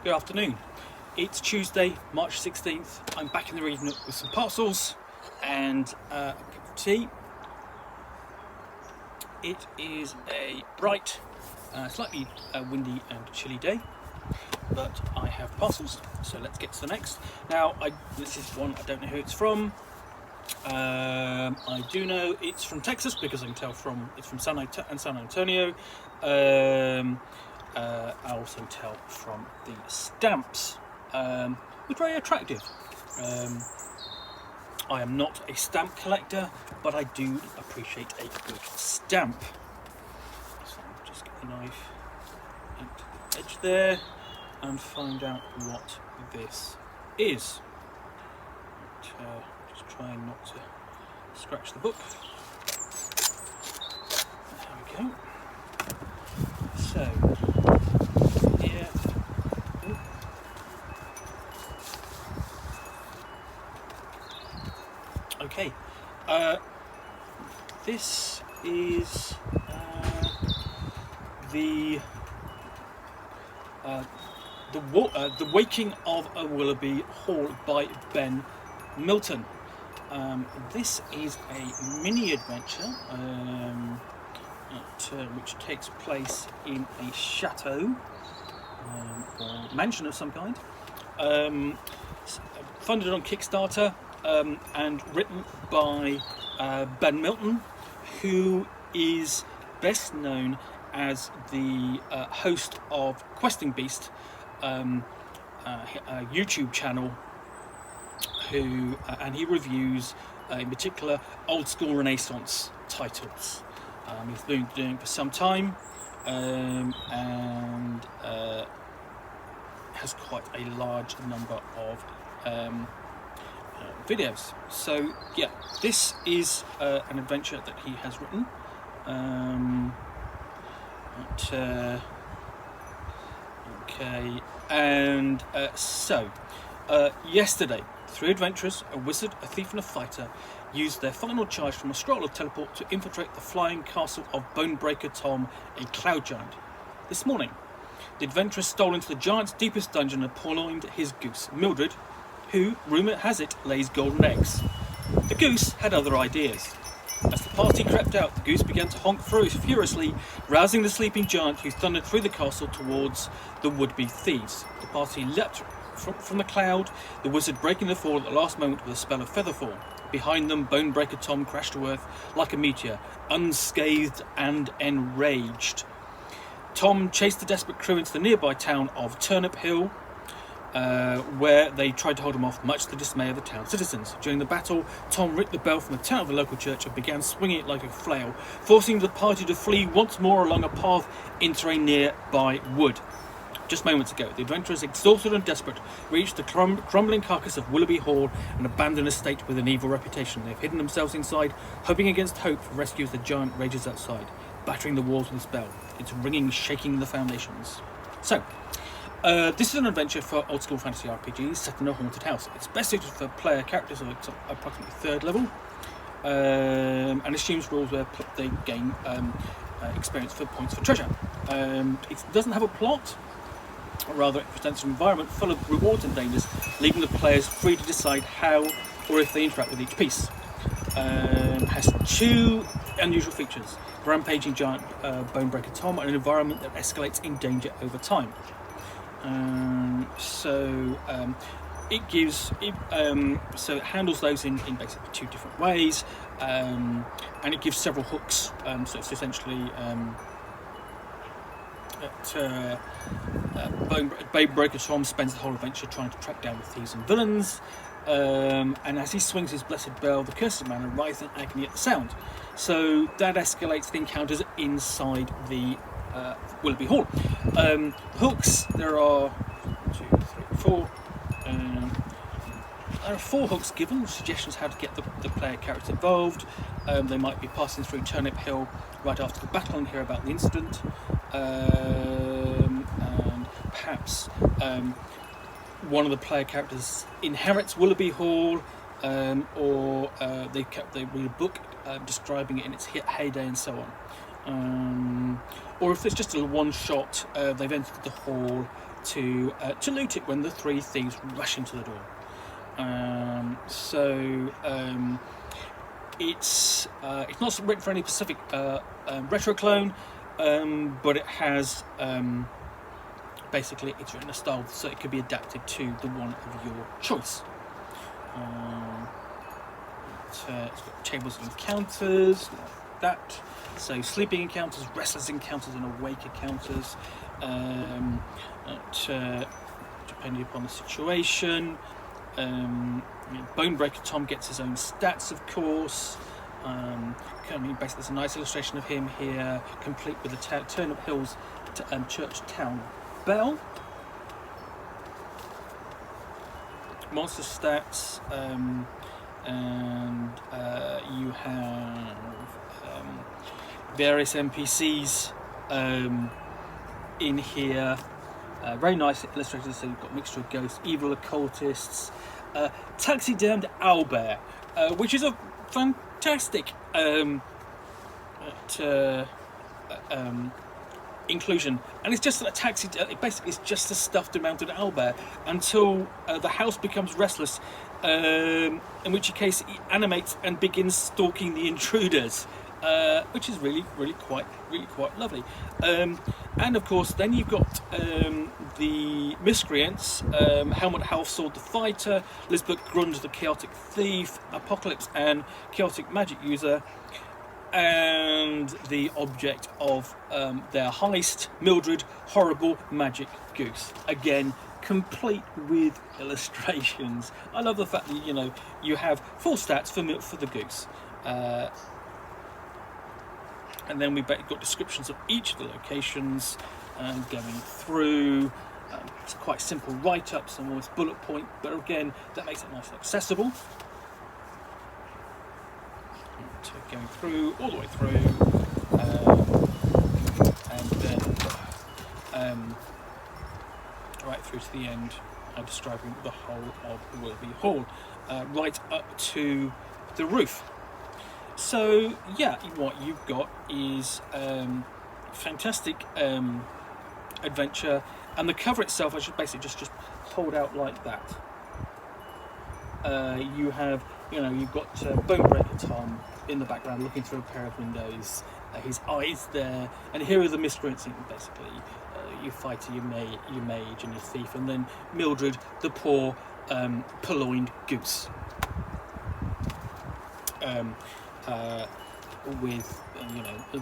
Good afternoon. It's Tuesday, March 16th. I'm back in the reading nook with some parcels and a cup of tea. It is a bright, slightly windy and chilly day, but I have parcels, so let's get to the next. Now, this is one I don't know who it's from. I do know it's from Texas because I can tell it's from San Antonio. I also tell from the stamps, which are very attractive. I am not a stamp collector, but I do appreciate a good stamp. So I'll just get the knife into the edge there and find out what this is. Just trying not to scratch the book. There we go. So, here. Okay. This is the Waking of Willoughby Hall by Milton. This is a mini adventure which takes place in a chateau or mansion of some kind. Funded on Kickstarter and written by Milton, who is best known as the host of Questing Beast, a YouTube channel, and he reviews in particular old school Renaissance titles. He's been doing it for some time and has quite a large number of videos. So yeah, this is an adventure that he has written. Okay, and yesterday, 3 adventurers, a wizard, a thief and a fighter, used their final charge from a scroll of teleport to infiltrate the flying castle of Bonebreaker Tom, a cloud giant. This morning, the adventurers stole into the giant's deepest dungeon and purloined his goose, Mildred, who, rumour has it, lays golden eggs. The goose had other ideas. As the party crept out, the goose began to honk furiously, rousing the sleeping giant, who thundered through the castle towards the would-be thieves. The party leapt from the cloud, the wizard breaking the fall at the last moment with a spell of featherfall. Behind them, Bonebreaker Tom crashed to earth like a meteor, unscathed and enraged. Tom chased the desperate crew into the nearby town of Turnip Hill, where they tried to hold him off, much to the dismay of the town citizens. During the battle, Tom ripped the bell from the town of the local church and began swinging it like a flail, forcing the party to flee once more along a path into a nearby wood. Just moments ago, the adventurers, exhausted and desperate, reached the crumbling carcass of Willoughby Hall, an abandoned estate with an evil reputation. They've hidden themselves inside, hoping against hope for rescue as the giant rages outside, battering the walls with its bell, its ringing shaking the foundations. So, this is an adventure for old school fantasy RPGs set in a haunted house. It's best suited for player characters of approximately 3rd level, and assumes rules where they gain experience for points for treasure. It doesn't have a plot. Rather, it presents an environment full of rewards and dangers, leaving the players free to decide how or if they interact with each piece. Has 2 unusual features: rampaging giant Bonebreaker Tom, and an environment that escalates in danger over time. It handles those in basically 2 different ways, and it gives several hooks. So it's essentially Bonebreaker Tom spends the whole adventure trying to track down the thieves and villains, and as he swings his blessed bell, the cursed manor writhes in agony at the sound. So that escalates the encounters inside the Willoughby Hall. Hooks, there are 1, 2, 3, 4. There are 4 hooks given, suggestions how to get the player characters involved. They might be passing through Turnip Hill right after the battle and hear about the incident. And perhaps one of the player characters inherits Willoughby Hall, or they read a book describing it in its heyday and so on. or if it's just a one shot, they've entered the hall to loot it when the three thieves rush into the door. It's not written for any specific retro clone, but it has basically it's written a style so it could be adapted to the one of your choice. It's got tables and encounters like that. So sleeping encounters, restless encounters, and awake encounters, depending upon the situation. Bonebreaker Tom gets his own stats, of course. Basically, there's a nice illustration of him here, complete with the Turnip Hills Church Town Bell. Monster stats, and you have various NPCs in here. Very nice illustrated. So you've got a mixture of ghosts, evil occultists, taxidermed owlbear, which is a fantastic inclusion. And it's just a basically it's just a stuffed and mounted owlbear until the house becomes restless, in which case he animates and begins stalking the intruders. Which is really quite lovely. And of course, then you've got the miscreants: Helmut Halfsword the fighter, Lisbeth Grund the chaotic thief, Apocalypse and chaotic magic user, and the object of their heist, Mildred horrible magic goose. Again, complete with illustrations. I love the fact that you have full stats for the goose. And then we've got descriptions of each of the locations going through. It's quite simple write-ups and almost bullet point, but again, that makes it nice and accessible. So going through, all the way through, and then right through to the end, describing the whole of Willoughby Hall, right up to the roof. So yeah, what you've got is fantastic adventure, and the cover itself, I should basically just hold out like that. You've got Bonebreaker Tom in the background looking through a pair of windows, his eyes there, and here are the miscreants, basically your fighter, your mage and your thief, and then Mildred the poor purloined goose. With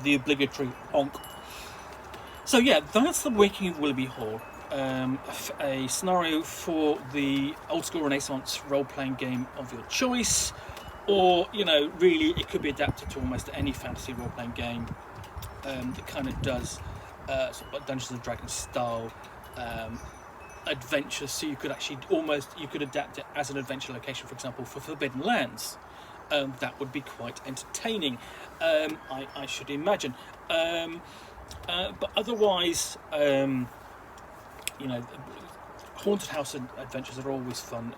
the obligatory honk. So yeah, that's the Waking of Willoughby Hall, a scenario for the old school Renaissance role-playing game of your choice, or really it could be adapted to almost any fantasy role-playing game that kind of does sort of like Dungeons and Dragons style adventure. So you could actually adapt it as an adventure location, for example, for Forbidden Lands. That would be quite entertaining, I should imagine. But otherwise, haunted house adventures are always fun.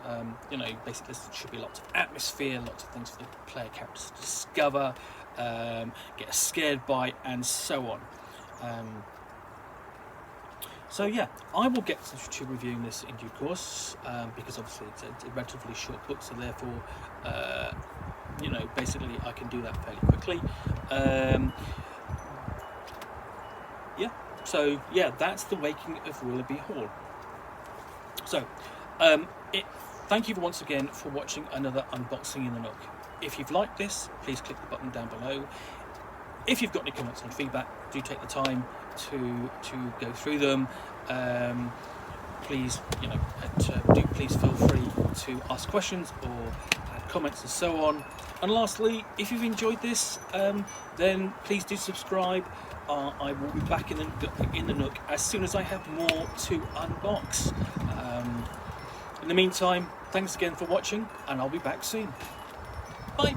Basically there should be lots of atmosphere, lots of things for the player characters to discover, get scared by, and so on. So yeah, I will get to reviewing this in due course, because obviously it's a relatively short book, so therefore basically I can do that fairly quickly. So that's the Waking of Willoughby Hall. So thank you once again for watching another unboxing in the Nook. If you've liked this, please click the button down below. If you've got any comments and feedback, do take the time to go through them. Please feel free to ask questions or add comments and so on. And lastly, if you've enjoyed this, then please do subscribe. I will be back in the Nook as soon as I have more to unbox. In the meantime, thanks again for watching, and I'll be back soon. Bye.